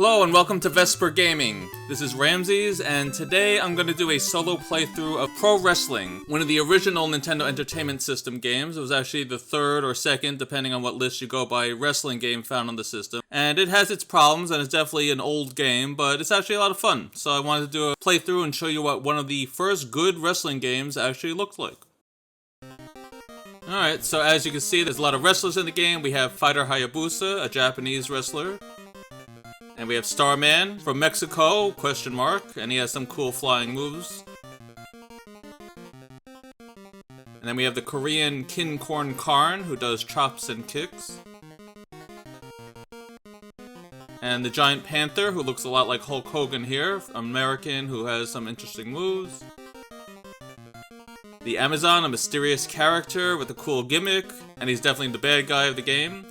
Hello and welcome to Vesper Gaming. This is Ramsis, and today I'm going to do a solo playthrough of Pro Wrestling, one of the original Nintendo Entertainment System games. It was actually the third or second, depending on what list you go by, wrestling game found on the system. And it has its problems, and it's definitely an old game, but it's actually a lot of fun. So I wanted to do a playthrough and show you what one of the first good wrestling games actually looked like. Alright, so as you can see, there's a lot of wrestlers in the game. We have Fighter Hayabusa, a Japanese wrestler. And we have Starman from Mexico, ? And he has some cool flying moves. And then we have the Korean Kin Korn Karn, who does chops and kicks. And the Giant Panther, who looks a lot like Hulk Hogan here, American, who has some interesting moves. The Amazon, a mysterious character with a cool gimmick, and he's definitely the bad guy of the game.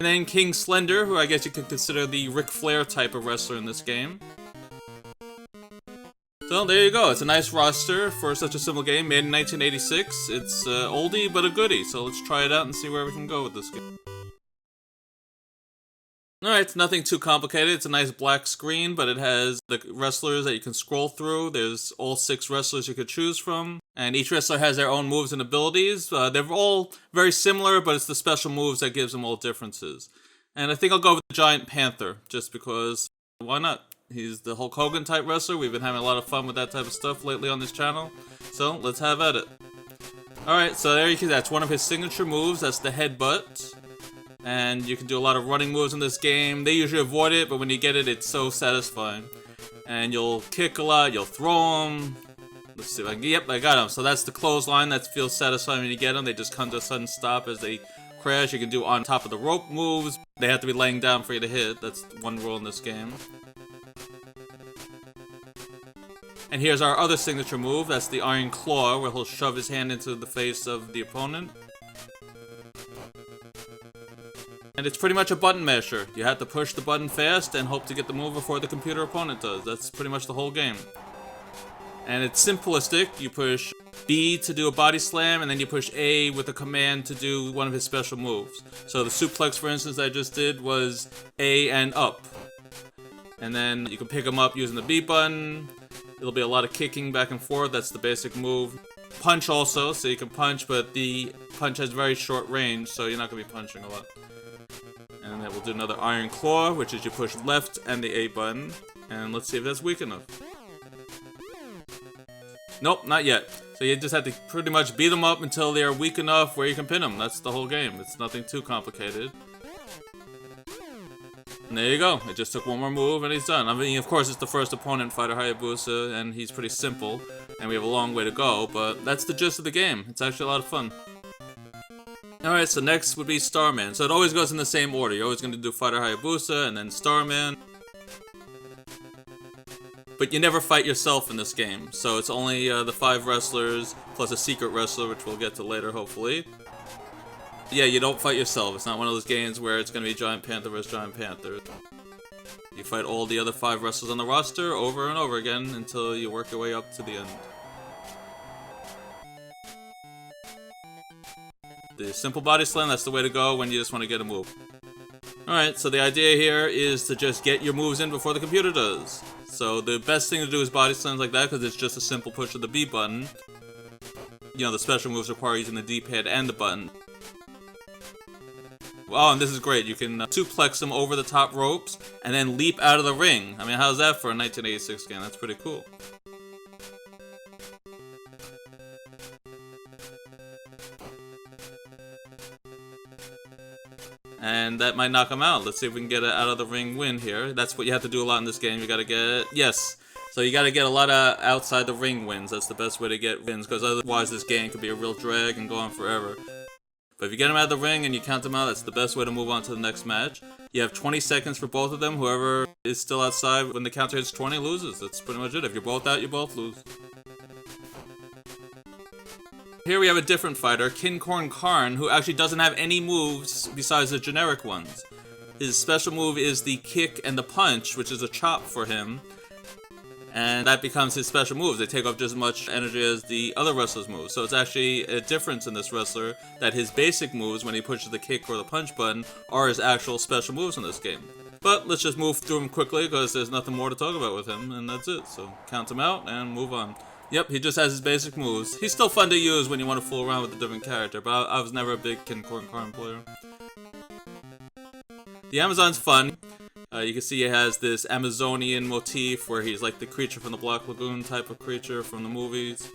And then King Slender, who I guess you could consider the Ric Flair type of wrestler in this game. So there you go, it's a nice roster for such a simple game, made in 1986. It's oldie but a goodie, so let's try it out and see where we can go with this game. Alright, it's nothing too complicated. It's a nice black screen, but it has the wrestlers that you can scroll through. There's all 6 wrestlers you could choose from. And each wrestler has their own moves and abilities. They're all very similar, but it's the special moves that gives them all differences. And I think I'll go with the Giant Panther, just because, why not? He's the Hulk Hogan type wrestler. We've been having a lot of fun with that type of stuff lately on this channel. So, let's have at it. Alright, so there you can see that's one of his signature moves. That's the headbutt. And you can do a lot of running moves in this game. They usually avoid it, but when you get it, it's so satisfying. And you'll kick a lot, you'll throw them. Let's see if I can, yep, I got them. So that's the clothesline. That feels satisfying when you get them. They just come to a sudden stop as they crash. You can do on top of the rope moves. They have to be laying down for you to hit. That's one rule in this game. And here's our other signature move. That's the Iron Claw, where he'll shove his hand into the face of the opponent. And it's pretty much a button masher. You have to push the button fast and hope to get the move before the computer opponent does. That's pretty much the whole game. And it's simplistic. You push B to do a body slam, and then you push A with a command to do one of his special moves. So the suplex, for instance, I just did was A and up. And then you can pick him up using the B button. It'll be a lot of kicking back and forth. That's the basic move. Punch also, so you can punch, but the punch has very short range, so you're not going to be punching a lot. And then we'll do another Iron Claw, which is you push left and the A button. And let's see if that's weak enough. Nope, not yet. So you just have to pretty much beat them up until they are weak enough where you can pin them. That's the whole game. It's nothing too complicated. And there you go. It just took one more move and he's done. I mean, of course, it's the first opponent, Fighter Hayabusa, and he's pretty simple. And we have a long way to go, but that's the gist of the game. It's actually a lot of fun. Alright, so next would be Starman. So it always goes in the same order. You're always going to do Fighter Hayabusa and then Starman. But you never fight yourself in this game. So it's only the 5 wrestlers plus a secret wrestler, which we'll get to later, hopefully. Yeah, you don't fight yourself. It's not one of those games where it's going to be Giant Panther versus Giant Panther. You fight all the other 5 wrestlers on the roster over and over again until you work your way up to the end. The simple body slam, that's the way to go when you just want to get a move. Alright, so the idea here is to just get your moves in before the computer does. So the best thing to do is body slams like that because it's just a simple push of the B button. You know, the special moves require using the D-pad and the button. Oh, and this is great. You can suplex them over the top ropes and then leap out of the ring. I mean, how's that for a 1986 game? That's pretty cool. And that might knock him out. Let's see if we can get an out-of-the-ring win here. That's what you have to do a lot in this game. You gotta get... Yes! So you gotta get a lot of outside-the-ring wins. That's the best way to get wins, because otherwise this game could be a real drag and go on forever. But if you get them out of the ring and you count them out, that's the best way to move on to the next match. You have 20 seconds for both of them. Whoever is still outside when the counter hits 20 loses. That's pretty much it. If you're both out, you both lose. Here we have a different fighter, Kin Korn Karn, who actually doesn't have any moves besides the generic ones. His special move is the kick and the punch, which is a chop for him. and that becomes his special moves. They take off just as much energy as the other wrestlers' moves. So it's actually a difference in this wrestler that his basic moves, when he pushes the kick or the punch button, are his actual special moves in this game. But let's just move through him quickly because there's nothing more to talk about with him, and that's it. So count him out and move on. Yep, he just has his basic moves. He's still fun to use when you want to fool around with a different character, but I was never a big King Karn player. The Amazon's fun. You can see he has this Amazonian motif where he's like the creature from the Black Lagoon type of creature from the movies.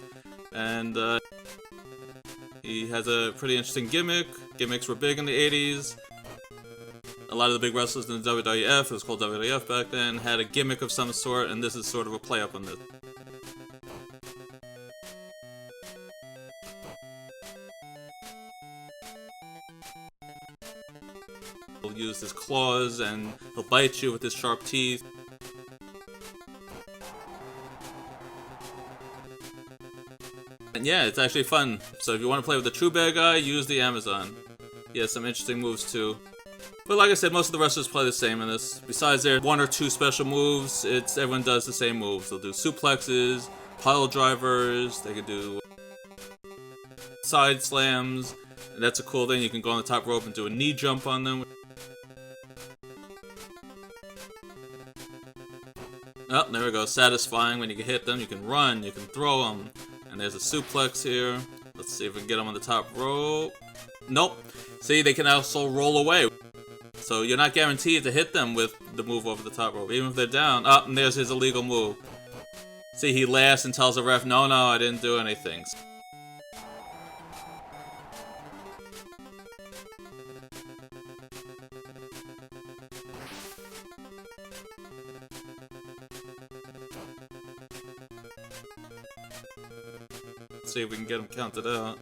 And he has a pretty interesting gimmick. Gimmicks were big in the 80s. A lot of the big wrestlers in the WWF, it was called WWF back then, had a gimmick of some sort, and this is sort of a play up on this. He'll use his claws and he'll bite you with his sharp teeth. And yeah, it's actually fun. So if you want to play with a true bad guy, use the Amazon. He has some interesting moves too. But like I said, most of the wrestlers play the same in this. Besides their one or two special moves, everyone does the same moves. They'll do suplexes, pile drivers, they can do side slams. And that's a cool thing, you can go on the top rope and do a knee jump on them. Oh, there we go. Satisfying when you can hit them. You can run, you can throw them. And there's a suplex here. Let's see if we can get them on the top rope. Nope. See, they can also roll away. So you're not guaranteed to hit them with the move over the top rope, even if they're down. Oh, and there's his illegal move. See, he laughs and tells the ref, no, I didn't do anything. See if we can get him counted out.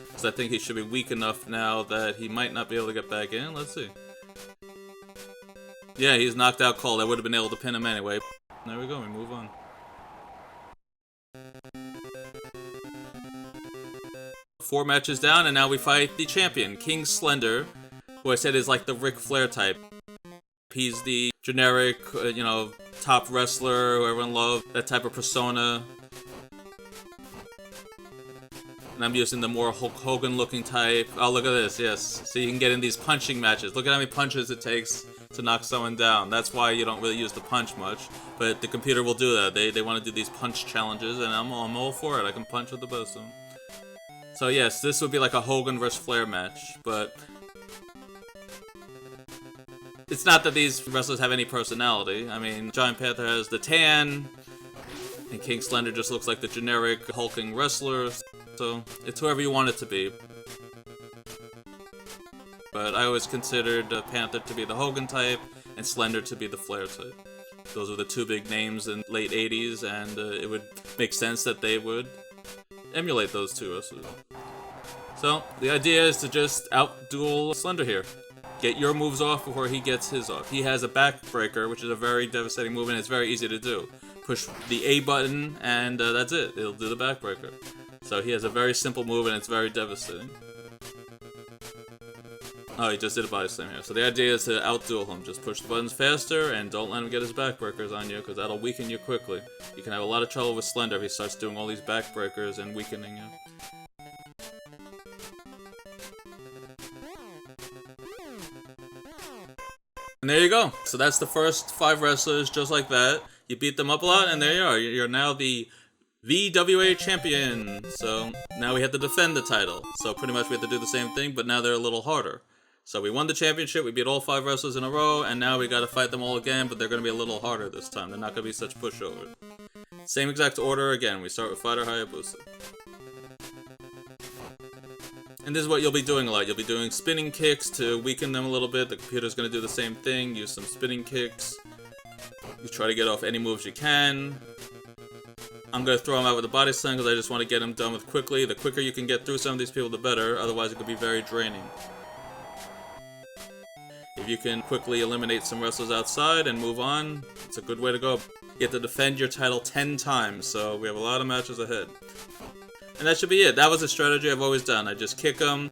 Because I think he should be weak enough now that he might not be able to get back in. Let's see. Yeah, he's knocked out cold. I would have been able to pin him anyway. There we go, we move on. Four matches down, and now we fight the champion, King Slender, who I said is like the Ric Flair type. He's the generic, top wrestler who everyone loves, that type of persona. And I'm using the more Hulk Hogan looking type. Oh, look at this, yes. So you can get in these punching matches. Look at how many punches it takes to knock someone down. That's why you don't really use the punch much. But the computer will do that. They want to do these punch challenges, and I'm all for it. I can punch with the best of them. So yes, this would be like a Hogan vs. Flair match, but it's not that these wrestlers have any personality. I mean, Giant Panther has the tan, and King Slender just looks like the generic hulking wrestler. So it's whoever you want it to be. But I always considered Panther to be the Hogan type, and Slender to be the Flair type. Those were the two big names in the late 80s, and it would make sense that they would emulate those two wrestlers. So the idea is to just out-duel Slender here. Get your moves off before he gets his off. He has a backbreaker, which is a very devastating move, and it's very easy to do. Push the A button, and that's it. It'll do the backbreaker. So he has a very simple move, and it's very devastating. Oh, he just did a body slam here. So the idea is to out-duel him. Just push the buttons faster, and don't let him get his backbreakers on you, because that'll weaken you quickly. You can have a lot of trouble with Slender if he starts doing all these backbreakers and weakening you. And there you go. So that's the first 5 wrestlers, just like that. You beat them up a lot, and there you are. You're now the VWA champion. So now we have to defend the title. So pretty much we have to do the same thing, but now they're a little harder. So we won the championship, we beat all 5 wrestlers in a row, and now we gotta fight them all again, but they're gonna be a little harder this time. They're not gonna be such pushovers. Same exact order again. We start with Fighter Hayabusa. And this is what you'll be doing a lot. You'll be doing spinning kicks to weaken them a little bit. The computer's going to do the same thing. Use some spinning kicks. You try to get off any moves you can. I'm going to throw them out with a body slam because I just want to get them done with quickly. The quicker you can get through some of these people, the better. Otherwise, it could be very draining. If you can quickly eliminate some wrestlers outside and move on, it's a good way to go. You have to defend your title 10 times, so we have a lot of matches ahead. And that should be it. That was a strategy I've always done. I just kick them,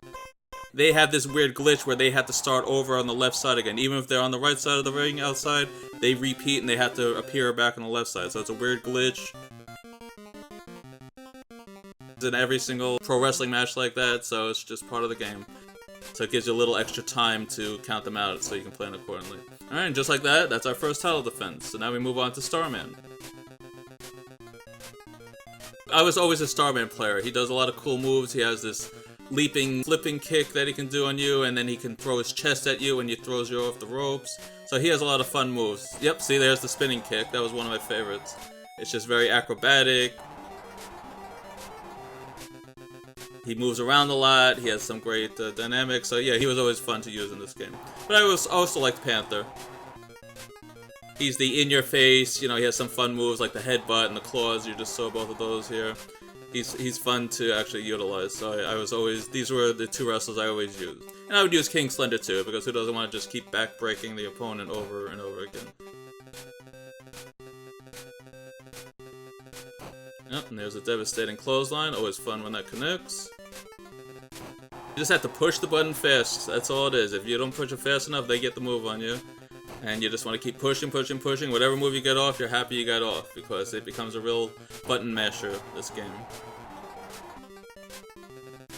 they have this weird glitch where they have to start over on the left side again. Even if they're on the right side of the ring outside, they repeat and they have to appear back on the left side. So it's a weird glitch in every single pro wrestling match like that, so it's just part of the game. So it gives you a little extra time to count them out so you can plan accordingly. Alright, and just like that, that's our first title defense. So now we move on to Starman. I was always a Starman player. He does a lot of cool moves. He has this leaping, flipping kick that he can do on you, and then he can throw his chest at you and he throws you off the ropes. So he has a lot of fun moves. Yep, see, there's the spinning kick. That was one of my favorites. It's just very acrobatic. He moves around a lot. He has some great dynamics. So yeah, he was always fun to use in this game. But I also liked Panther. He's the in-your-face. You know, he has some fun moves like the headbutt and the claws. You just saw both of those here. He's fun to actually utilize. So I was always, these were the two wrestlers I always used. And I would use King Slender too, because who doesn't want to just keep back-breaking the opponent over and over again. Yep, and there's a devastating clothesline. Always fun when that connects. You just have to push the button fast. That's all it is. If you don't push it fast enough, they get the move on you. And you just want to keep pushing, pushing, pushing. Whatever move you get off, you're happy you got off, because it becomes a real button masher, this game.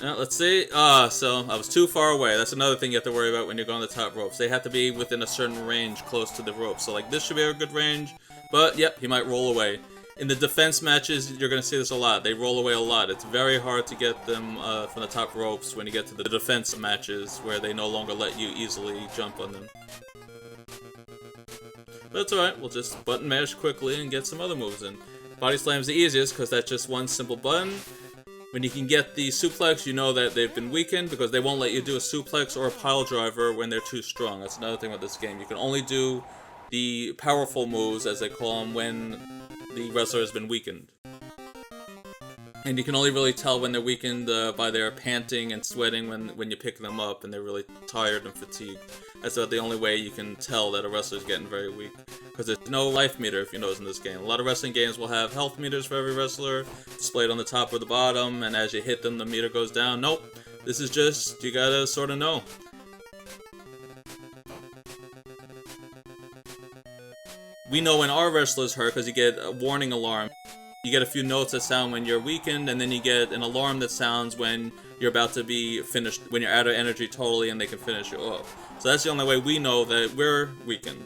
Now, let's see. So I was too far away. That's another thing you have to worry about when you're going to the top ropes. They have to be within a certain range close to the ropes. So like this should be a good range, but yep, he might roll away. In the defense matches, you're going to see this a lot. They roll away a lot. It's very hard to get them from the top ropes when you get to the defense matches where they no longer let you easily jump on them. But that's alright, we'll just button mash quickly and get some other moves in. Body Slam's the easiest because that's just one simple button. When you can get the suplex, you know that they've been weakened because they won't let you do a suplex or a pile driver when they're too strong. That's another thing with this game. You can only do the powerful moves, as they call them, when the wrestler has been weakened. And you can only really tell when they're weakened by their panting and sweating when you pick them up and they're really tired and fatigued. That's about the only way you can tell that a wrestler's getting very weak. Because there's no life meter, if you notice, in this game. A lot of wrestling games will have health meters for every wrestler, displayed on the top or the bottom, and as you hit them, the meter goes down. Nope. This is just, you gotta sort of know. We know when our wrestler's hurt because you get a warning alarm. You get a few notes that sound when you're weakened, and then you get an alarm that sounds when you're about to be finished, when you're out of energy totally and they can finish you off. So that's the only way we know that we're weakened.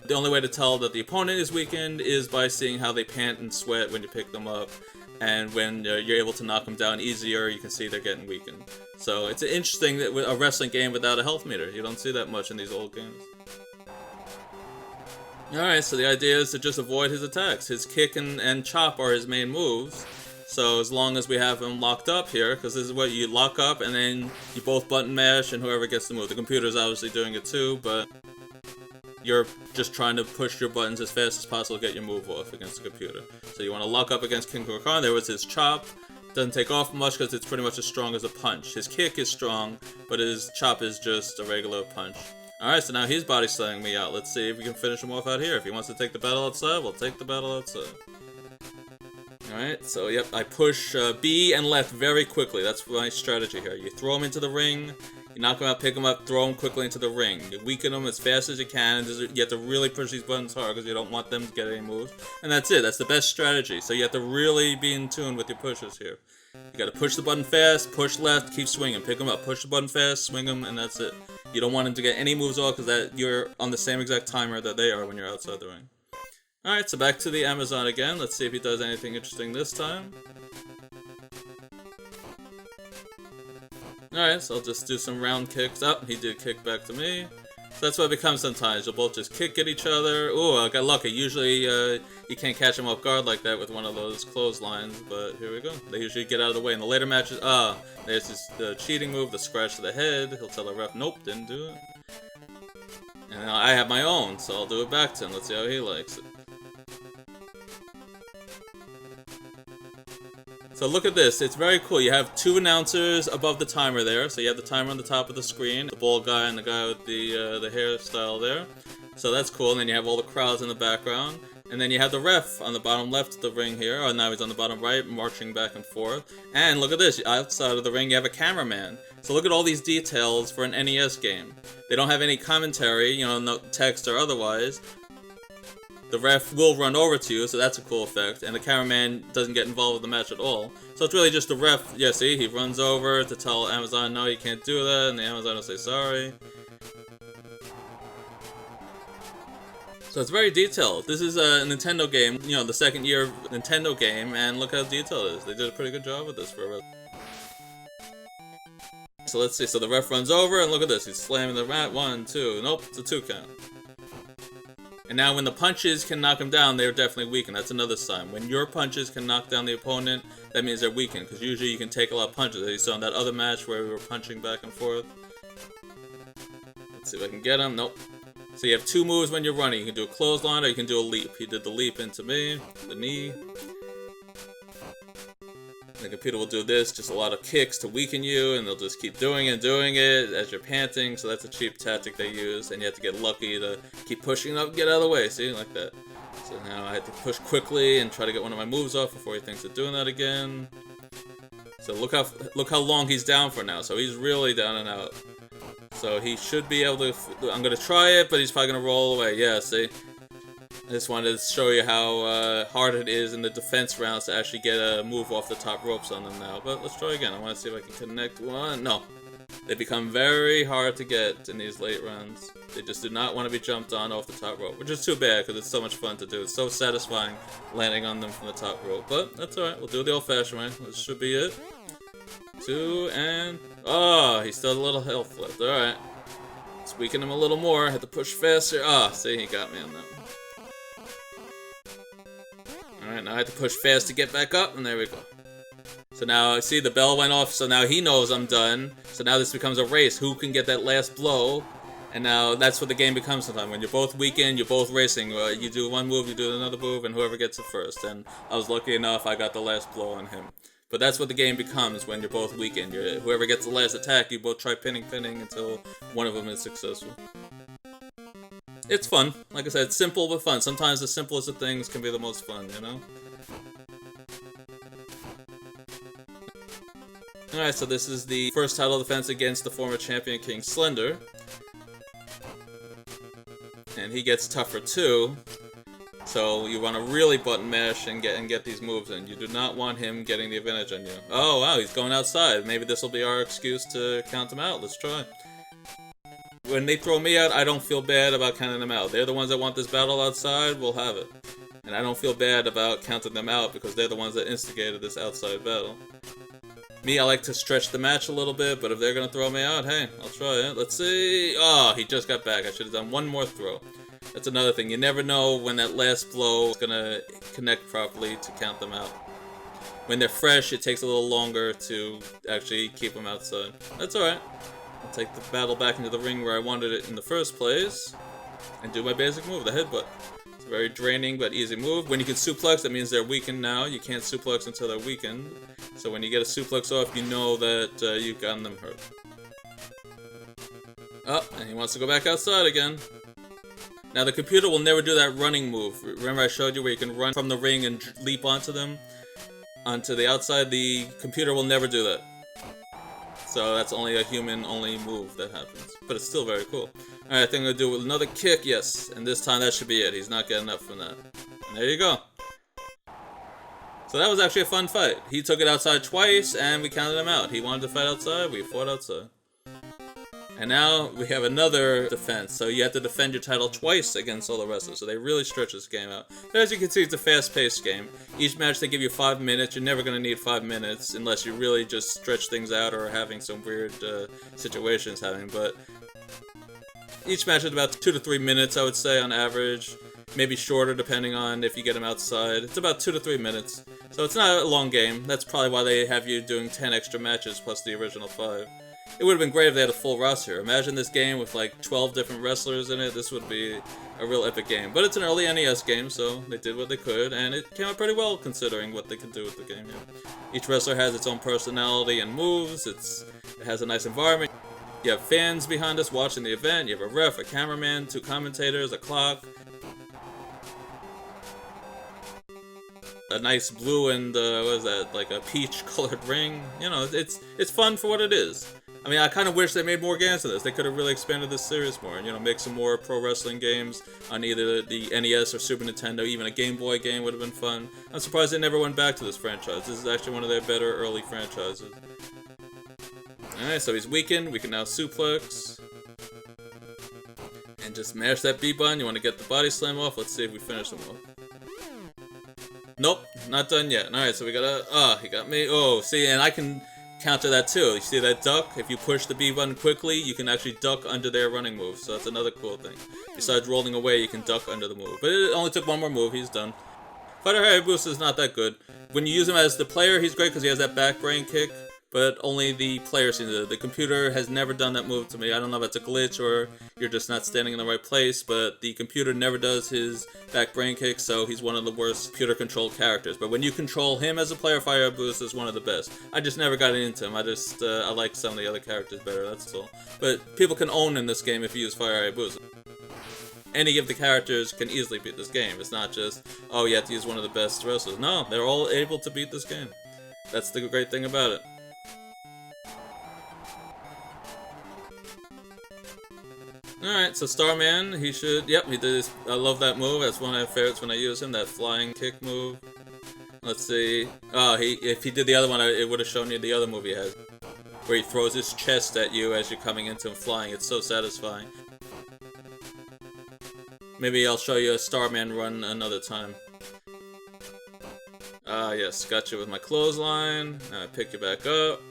The only way to tell that the opponent is weakened is by seeing how they pant and sweat when you pick them up. And when you're able to knock them down easier, you can see they're getting weakened. So it's interesting that a wrestling game without a health meter. You don't see that much in these old games. Alright, so the idea is to just avoid his attacks. His kick and chop are his main moves. So as long as we have him locked up here, because this is what you lock up and then you both button mash and whoever gets the move. The computer's obviously doing it too, but you're just trying to push your buttons as fast as possible to get your move off against the computer. So you want to lock up against King Khan. There was his chop. Doesn't take off much because it's pretty much as strong as a punch. His kick is strong, but his chop is just a regular punch. Alright, so now he's body slamming me out. Let's see if we can finish him off out here. If he wants to take the battle outside, we'll take the battle outside. Alright, so yep, I push B and left very quickly. That's my strategy here. You throw him into the ring, you knock him out, pick him up, throw him quickly into the ring. You weaken him as fast as you can, and you have to really push these buttons hard because you don't want them to get any moves. And that's it, that's the best strategy. So you have to really be in tune with your pushes here. You gotta push the button fast, push left, keep swinging, pick him up, push the button fast, swing him, and that's it. You don't want him to get any moves off because you're on the same exact timer that they are when you're outside the ring. Alright, so back to the Amazon again. Let's see if he does anything interesting this time. Alright, so I'll just do some round kicks. Oh, he did kick back to me. So that's what it becomes sometimes. You'll both just kick at each other. Ooh, I got lucky. Usually you can't catch him off guard like that with one of those clotheslines, but here we go. They usually get out of the way. In the later matches, there's the cheating move, the scratch to the head. He'll tell the ref, nope, didn't do it. And now I have my own, so I'll do it back to him. Let's see how he likes it. So look at this, it's very cool. You have two announcers above the timer there. So you have the timer on the top of the screen, the bald guy and the guy with the hairstyle there. So that's cool, and then you have all the crowds in the background. And then you have the ref on the bottom left of the ring here. Oh, now he's on the bottom right, marching back and forth. And look at this, outside of the ring you have a cameraman. So look at all these details for an NES game. They don't have any commentary, you know, no text or otherwise. The ref will run over to you, so that's a cool effect. And the cameraman doesn't get involved with the match at all. So it's really just the ref. Yeah, see, he runs over to tell Amazon, no, you can't do that. And the Amazon will say sorry. So it's very detailed. This is a Nintendo game, you know, the second year Nintendo game, and look how detailed it is. They did a pretty good job with this for a So let's see, so the ref runs over, and look at this, he's slamming the mat, 1, 2, nope, it's a 2 count. And now when the punches can knock him down, they're definitely weakened. That's another sign. When your punches can knock down the opponent, that means they're weakened, because usually you can take a lot of punches. As you saw in that other match where we were punching back and forth. Let's see if I can get him, nope. So you have 2 moves when you're running. You can do a clothesline or you can do a leap. He did the leap into me, the knee. The computer will do this, just a lot of kicks to weaken you, and they'll just keep doing it as you're panting, so that's a cheap tactic they use, and you have to get lucky to keep pushing up, get out of the way, see, like that. So now I have to push quickly and try to get one of my moves off before he thinks of doing that again. So look how long he's down for now, so he's really down and out. So he should be able to, I'm going to try it, but he's probably going to roll away, yeah, see? I just wanted to show you how hard it is in the defense rounds to actually get a move off the top ropes on them now. But let's try again. I want to see if I can connect one. No. They become very hard to get in these late rounds. They just do not want to be jumped on off the top rope, which is too bad because it's so much fun to do. It's so satisfying landing on them from the top rope. But that's alright. We'll do it the old-fashioned way. This should be it. 2 and... Oh, he still has a little health left. Alright. Let's weaken him a little more. Had to push faster. Ah, see, he got me on that one. Alright, now I have to push fast to get back up, and there we go. So now, see, the bell went off, so now he knows I'm done. So now this becomes a race. Who can get that last blow? And now that's what the game becomes sometimes. When you're both weakened, you're both racing. You do one move, you do another move, and whoever gets it first. And I was lucky enough, I got the last blow on him. But that's what the game becomes when you're both weakened. Whoever gets the last attack, you both try pinning until one of them is successful. It's fun. Like I said, it's simple but fun. Sometimes the simplest of things can be the most fun, you know? Alright, so this is the first title defense against the former champion King Slender. And he gets tougher too. So you want to really button mash and get these moves in. You do not want him getting the advantage on you. Oh wow, he's going outside. Maybe this will be our excuse to count him out. Let's try. When they throw me out, I don't feel bad about counting them out. They're the ones that want this battle outside, we'll have it. And I don't feel bad about counting them out because they're the ones that instigated this outside battle. Me, I like to stretch the match a little bit, but if they're gonna throw me out, hey, I'll try it. Let's see. Oh, he just got back. I should have done one more throw. That's another thing. You never know when that last blow is gonna connect properly to count them out. When they're fresh, it takes a little longer to actually keep them outside. That's alright. I'll take the battle back into the ring where I wanted it in the first place, and do my basic move, the headbutt. It's a very draining but easy move. When you can suplex, that means they're weakened now. You can't suplex until they're weakened. So when you get a suplex off, you know that you've gotten them hurt. Oh, and he wants to go back outside again. Now the computer will never do that running move. Remember I showed you where you can run from the ring and leap onto them? Onto the outside? The computer will never do that. So that's only a human-only move that happens. But it's still very cool. Alright, I think I'm going to do another kick, yes. And this time that should be it. He's not getting up from that. And there you go. So that was actually a fun fight. He took it outside twice, and we counted him out. He wanted to fight outside, we fought outside. And now we have another defense. So you have to defend your title twice against all the wrestlers. So they really stretch this game out. But as you can see, it's a fast-paced game. Each match they give you 5 minutes. You're never going to need 5 minutes unless you really just stretch things out or are having some weird situations happening. But each match is about 2 to 3 minutes, I would say, on average. Maybe shorter depending on if you get them outside. It's about 2 to 3 minutes. So it's not a long game. That's probably why they have you doing 10 extra matches plus the original 5. It would have been great if they had a full roster. Imagine this game with like 12 different wrestlers in it. This would be a real epic game. But it's an early NES game, so they did what they could, and it came out pretty well considering what they could do with the game. Yeah. Each wrestler has its own personality and moves. It has a nice environment. You have fans behind us watching the event. You have a ref, a cameraman, 2 commentators, a clock. a nice blue and what is that, like a peach colored ring. You know, it's fun for what it is. I mean, I kind of wish they made more games of this. They could have really expanded this series more, and you know, make some more pro wrestling games on either the NES or Super Nintendo. Even a Game Boy game would have been fun. I'm surprised they never went back to this franchise. This is actually one of their better early franchises. Alright, so he's weakened. We can now suplex. And just mash that B button. You want to get the body slam off? Let's see if we finish him off. Nope, not done yet. Alright, so we gotta... he got me. Oh, see, and I can counter that too. You see that duck? If you push the B button quickly, you can actually duck under their running move. So that's another cool thing. Besides rolling away, you can duck under the move. But it only took one more move. He's done. Fighter Hayabusa is not that good. When you use him as the player, he's great because he has that back brain kick. But only the player seems to. The computer has never done that move to me. I don't know if it's a glitch or you're just not standing in the right place, but the computer never does his back brain kick, so he's one of the worst computer-controlled characters. But when you control him as a player, Fire Hayabusa is one of the best. I just never got into him. I like some of the other characters better, that's all. But people can own in this game if you use Fire Hayabusa. Any of the characters can easily beat this game. It's not just, oh, you have to use one of the best wrestlers. No, they're all able to beat this game. That's the great thing about it. Alright, so Starman, he should... Yep, he did. I love that move. That's one of my favorites when I use him, that flying kick move. Let's see. Oh, if he did the other one, it would have shown you the other move he has. Where he throws his chest at you as you're coming into him flying. It's so satisfying. Maybe I'll show you a Starman run another time. Yes, got you with my clothesline. Now I pick you back up.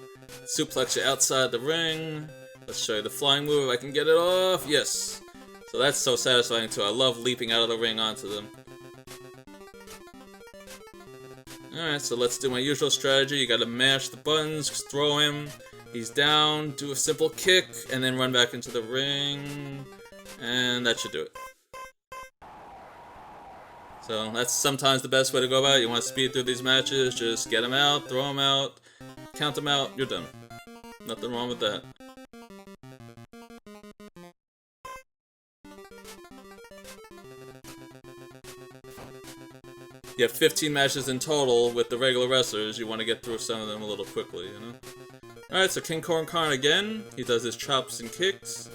Suplex you outside the ring. Let's show you the flying move, if I can get it off. Yes. So that's so satisfying too. I love leaping out of the ring onto them. Alright, so let's do my usual strategy. You gotta mash the buttons, throw him. He's down, do a simple kick, and then run back into the ring. And that should do it. So that's sometimes the best way to go about it. You want to speed through these matches, just get them out, throw them out, count them out, you're done. Nothing wrong with that. You have 15 matches in total with the regular wrestlers. You want to get through some of them a little quickly, you know? Alright, so King Khan again. He does his chops and kicks.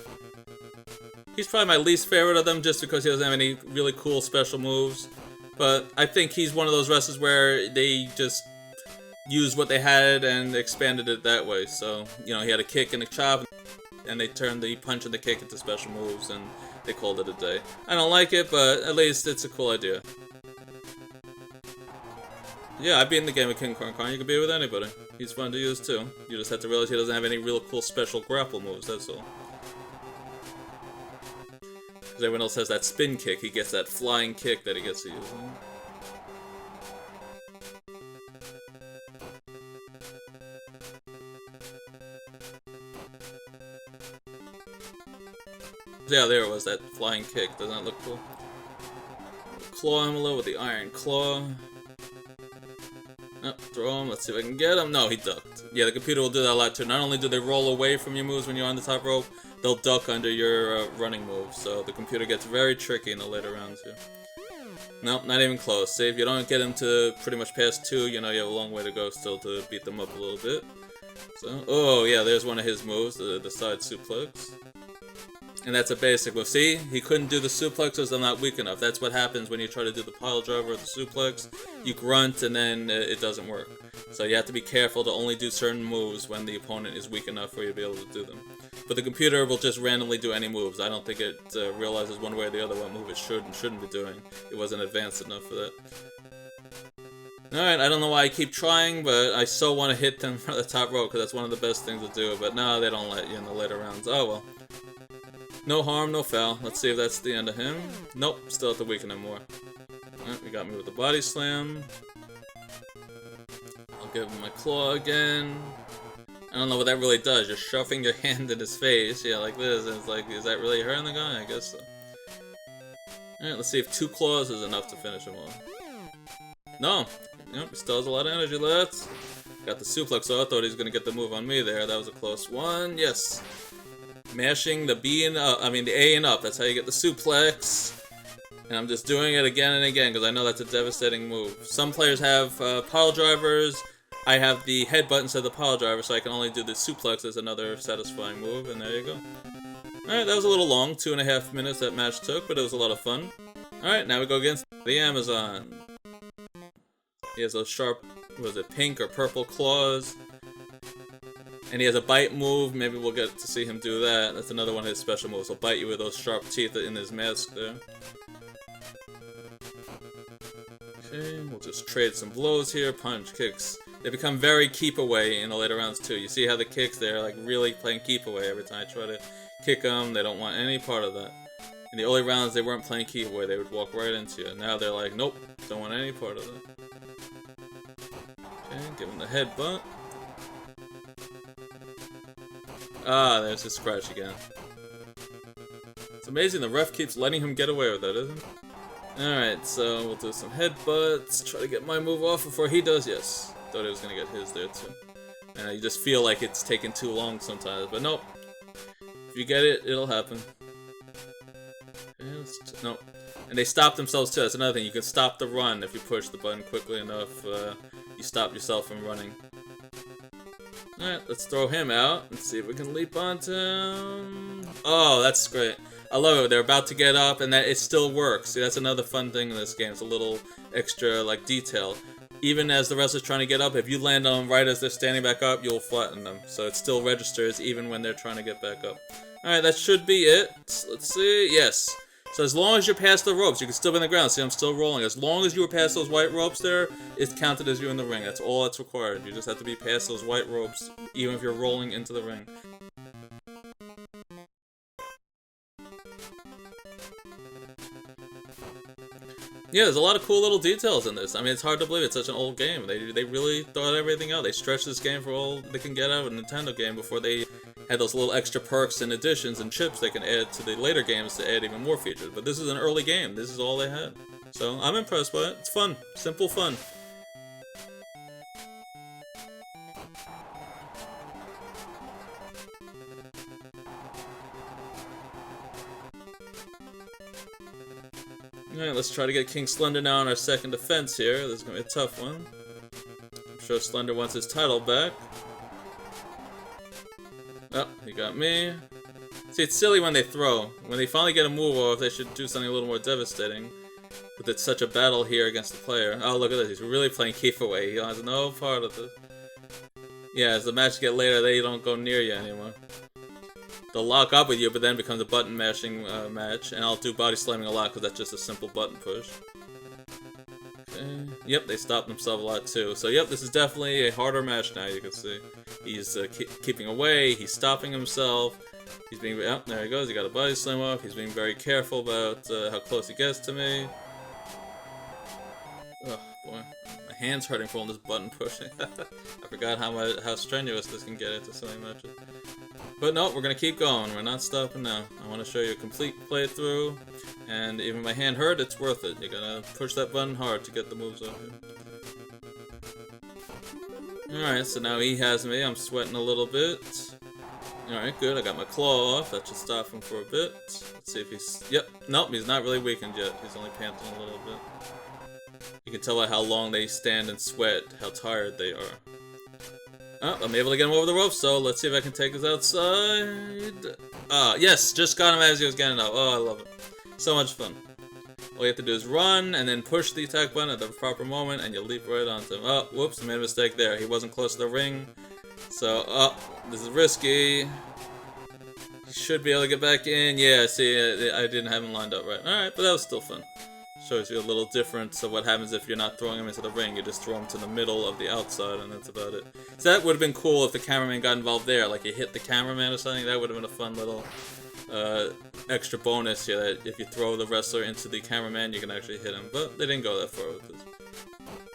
He's probably my least favorite of them just because he doesn't have any really cool special moves. But I think he's one of those wrestlers where they just used what they had and expanded it that way. So, you know, he had a kick and a chop, and they turned the punch and the kick into special moves, and they called it a day. I don't like it, but at least it's a cool idea. Yeah, I've been in the game with King Khan. You can be with anybody. He's fun to use too. You just have to realize he doesn't have any real cool special grapple moves, that's all. Because everyone else has that spin kick, he gets that flying kick that he gets to use. Yeah, there it was, that flying kick. Doesn't that look cool? Claw him a little with the iron claw. Oh, throw him, let's see if I can get him. No, he ducked. Yeah, the computer will do that a lot too. Not only do they roll away from your moves when you're on the top rope, they'll duck under your running moves. So the computer gets very tricky in the later rounds here. Nope, not even close. See, if you don't get him to pretty much past 2, you know you have a long way to go still to beat them up a little bit. So, oh yeah, there's one of his moves, the side suplex. And that's a basic move. See, he couldn't do the suplexes, I'm not weak enough. That's what happens when you try to do the pile driver or the suplex. You grunt and then it doesn't work. So you have to be careful to only do certain moves when the opponent is weak enough for you to be able to do them. But the computer will just randomly do any moves. I don't think it realizes one way or the other what move it should and shouldn't be doing. It wasn't advanced enough for that. Alright, I don't know why I keep trying, but I so want to hit them from the top rope because that's one of the best things to do. But no, they don't let you in the later rounds. Oh well. No harm, no foul. Let's see if that's the end of him. Nope, still have to weaken him more. Alright, we got me with the body slam. I'll give him my claw again. I don't know what that really does. You're shoving your hand in his face, yeah, like this, and it's like, is that really hurting the guy? I guess so. Alright, let's see if 2 claws is enough to finish him off. No! Yep, he still has a lot of energy left. Got the suplex, so I thought he was gonna get the move on me there. That was a close one. Yes! Mashing the B and up, the A and up. That's how you get the suplex. And I'm just doing it again and again because I know that's a devastating move. Some players have pile drivers. I have the headbutt instead of the pile driver, so I can only do the suplex as another satisfying move, and there you go. Alright, that was a little long, 2.5 minutes that match took, but it was a lot of fun. Alright, now we go against the Amazon. He has those sharp, was it pink or purple claws? And he has a bite move, maybe we'll get to see him do that. That's another one of his special moves, he'll bite you with those sharp teeth in his mask there. Okay, we'll just trade some blows here, punch, kicks. They become very keep away in the later rounds too. You see how the kicks, they're like really playing keep away every time I try to kick them. They don't want any part of that. In the early rounds, they weren't playing keep away. They would walk right into you. Now they're like, nope, don't want any part of that. Okay, give him the headbutt. Ah, there's his scratch again. It's amazing the ref keeps letting him get away with that, isn't it? Alright, so we'll do some headbutts. Try to get my move off before he does. Yes. Thought he was going to get his there too. And you just feel like it's taking too long sometimes. But nope. If you get it, it'll happen. Nope. And they stop themselves too. That's another thing. You can stop the run if you push the button quickly enough. You stop yourself from running. Alright, let's throw him out. Let's see if we can leap onto him. Oh, that's great. I love it. They're about to get up and that it still works. See, that's another fun thing in this game. It's a little extra, like, detail. Even as the wrestler's trying to get up, if you land on them right as they're standing back up, you'll flatten them. So it still registers even when they're trying to get back up. Alright, that should be it. Let's see. Yes. So as long as you're past the ropes, you can still be on the ground. See, I'm still rolling. As long as you were past those white ropes there, it's counted as you in the ring. That's all that's required. You just have to be past those white ropes, even if you're rolling into the ring. Yeah, there's a lot of cool little details in this. I mean, it's hard to believe it's such an old game. They really thought everything out. They stretched this game for all they can get out of a Nintendo game before they had those little extra perks and additions and chips they can add to the later games to add even more features. But this is an early game. This is all they had. So I'm impressed by it. It's fun. Simple fun. Alright, let's try to get King Slender now on our second defense here. This is going to be a tough one. I'm sure Slender wants his title back. Oh, he got me. See, it's silly when they throw. When they finally get a move off, they should do something a little more devastating. But it's such a battle here against the player. Oh, look at this. He's really playing keep away. He has no part of this. Yeah, as the match get later, they don't go near you anymore. They'll lock up with you, but then it becomes a button mashing match. And I'll do body slamming a lot because that's just a simple button push. Okay. Yep, they stopped themselves a lot too. So yep, this is definitely a harder match now, you can see. He's keeping away, he's stopping himself. He's being, oh, there he goes, he got a body slam off. He's being very careful about how close he gets to me. Oh boy, my hand's hurting from all this button pushing. I forgot how strenuous this can get into so many matches. But no, we're gonna keep going. We're not stopping now. I want to show you a complete playthrough, and even my hand hurt, it's worth it. You gotta push that button hard to get the moves up here. Alright, so now he has me. I'm sweating a little bit. Alright, good. I got my claw off. That should stop him for a bit. Let's see if he's... Yep. Nope, he's not really weakened yet. He's only panting a little bit. You can tell by how long they stand and sweat, how tired they are. Oh, I'm able to get him over the rope, so let's see if I can take this outside. Yes, just got him as he was getting up. Oh, I love it. So much fun. All you have to do is run, and then push the attack button at the proper moment, and you'll leap right onto him. Oh, whoops, I made a mistake there. He wasn't close to the ring. So, this is risky. He should be able to get back in. Yeah, see, I didn't have him lined up right. Alright, but that was still fun. Shows you a little difference of what happens if you're not throwing him into the ring. You just throw him to the middle of the outside, and that's about it. So that would have been cool if the cameraman got involved there. Like, you hit the cameraman or something. That would have been a fun little extra bonus here. That if you throw the wrestler into the cameraman, you can actually hit him. But they didn't go that far with this.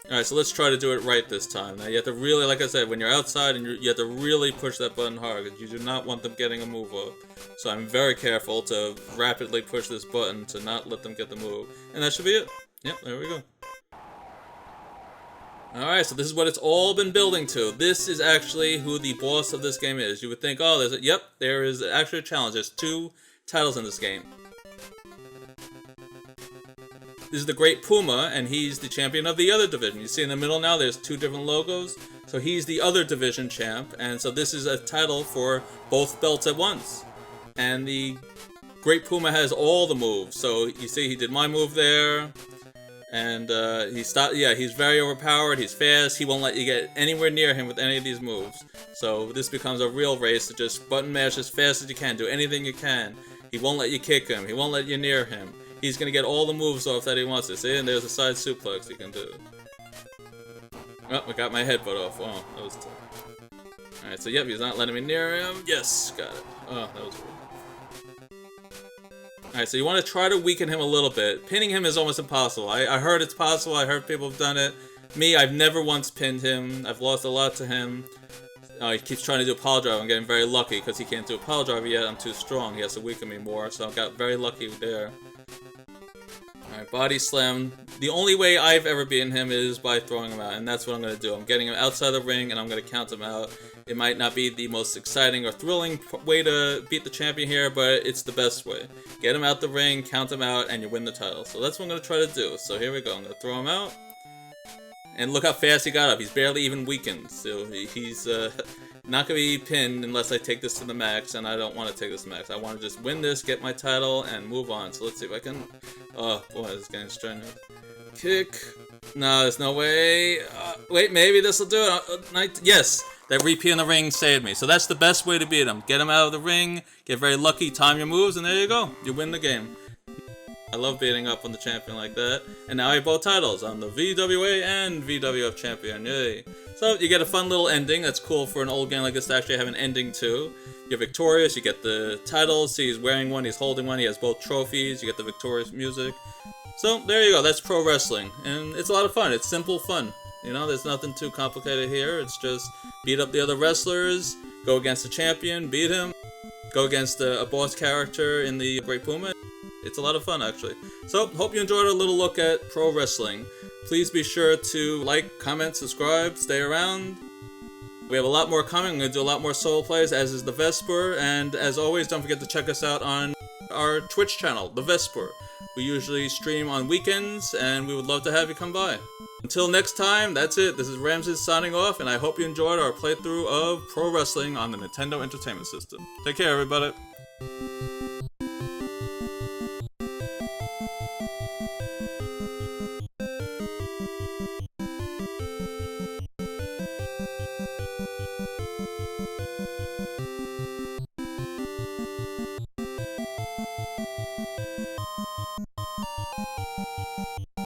Alright, so let's try to do it right this time. Now, you have to really, like I said, when you're outside, and you have to really push that button hard, because you do not want them getting a move off. So I'm very careful to rapidly push this button to not let them get the move. And that should be it. Yep, there we go. Alright, so this is what it's all been building to. This is actually who the boss of this game is. You would think, oh, there is actually a challenge. There's 2 titles in this game. This is the Great Puma, and he's the champion of the other division. You see in the middle now, there's 2 different logos. So he's the other division champ, and so this is a title for both belts at once. And the Great Puma has all the moves. So you see he did my move there, and he's very overpowered, he's fast, he won't let you get anywhere near him with any of these moves. So this becomes a real race to just button mash as fast as you can, do anything you can. He won't let you kick him, he won't let you near him. He's gonna get all the moves off that he wants to. See, and there's a side suplex you can do. Oh, I got my headbutt off. Oh, that was tough. Alright, so yep, he's not letting me near him. Yes, got it. Oh, that was weird. Alright, so you want to try to weaken him a little bit. Pinning him is almost impossible. I heard it's possible, I heard people have done it. Me, I've never once pinned him. I've lost a lot to him. He keeps trying to do a pile driver. I'm getting very lucky because he can't do a pile driver yet. I'm too strong. He has to weaken me more, so I got very lucky there. Alright, body slam. The only way I've ever beaten him is by throwing him out, and that's what I'm going to do. I'm getting him outside the ring, and I'm going to count him out. It might not be the most exciting or thrilling way to beat the champion here, but it's the best way. Get him out the ring, count him out, and you win the title. So that's what I'm going to try to do. So here we go. I'm going to throw him out. And look how fast he got up. He's barely even weakened. So he's not going to be pinned unless I take this to the max, and I don't want to take this to the max. I want to just win this, get my title, and move on. So let's see if I can... Oh, boy, this is getting strenuous. Kick. No, there's no way. Wait, maybe this will do it. Yes, that repeat in the ring saved me. So that's the best way to beat him. Get him out of the ring, get very lucky, time your moves, and there you go. You win the game. I love beating up on the champion like that. And now I have both titles. I'm the VWA and VWF champion. Yay. So you get a fun little ending. That's cool for an old game like this to actually have an ending too. You're victorious, you get the titles. See, he's wearing one, he's holding one, he has both trophies. You get the victorious music. So there you go, that's pro wrestling. And it's a lot of fun. It's simple fun. You know, there's nothing too complicated here. It's just beat up the other wrestlers, go against the champion, beat him, go against a boss character in the Great Puma. It's a lot of fun, actually. So, hope you enjoyed our little look at pro wrestling. Please be sure to like, comment, subscribe, stay around. We have a lot more coming. I'm going to do a lot more solo plays, as is the Vesper. And as always, don't forget to check us out on our Twitch channel, the Vesper. We usually stream on weekends, and we would love to have you come by. Until next time, that's it. This is Ramsis signing off, and I hope you enjoyed our playthrough of pro wrestling on the Nintendo Entertainment System. Take care, everybody.